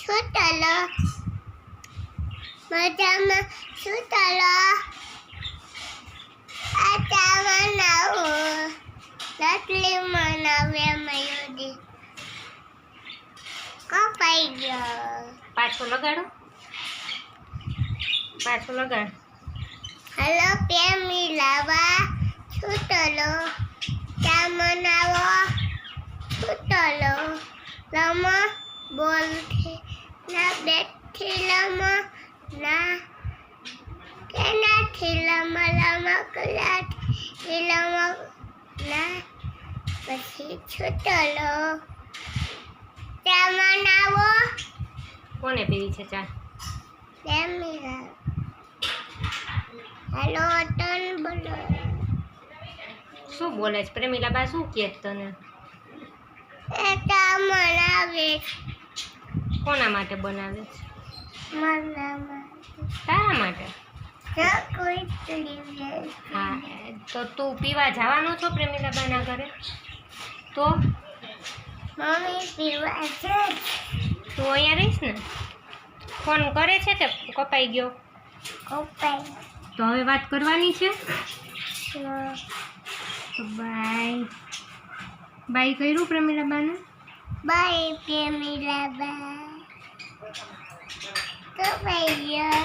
શું ચાલો મજામાં શું ચાલો આ ચા બનાવો રોટલી બનાવે મયુરી કપાઈ ગયો પાછો લગાડ હલો પ્રેમી લાવા શું ચાલો ચા બનાવો શું ચાલો લમો બોલથી ના બેઠી લમો ના કેનાથી લમો લમો કલાથી લમો ના પછી છૂટલો ચા બનાવો કોને પીવી છે ચા? પ્રેમી હેલો અટન બોલો શું બોલે છે પ્રેમીલા બા? શું કહે છે તને? એ ચા બનાવે કોના માટે બનાવે છે? મનામાં તારા માટે. કોઈ તરીકે હા તો તું પીવા જવાનો છો પ્રેમીલા બાના ઘરે? તો મમ્મી પીવા છે તું અહીંયા રહીશ ને? ફોન કરે છે કે કપાઈ ગયો? કપાઈ તો હવે વાત કરવાની છે તો બાય કર્યું પ્રેમીલા બાને? બાય પ્રેમીલા બા કપાઈ ગયો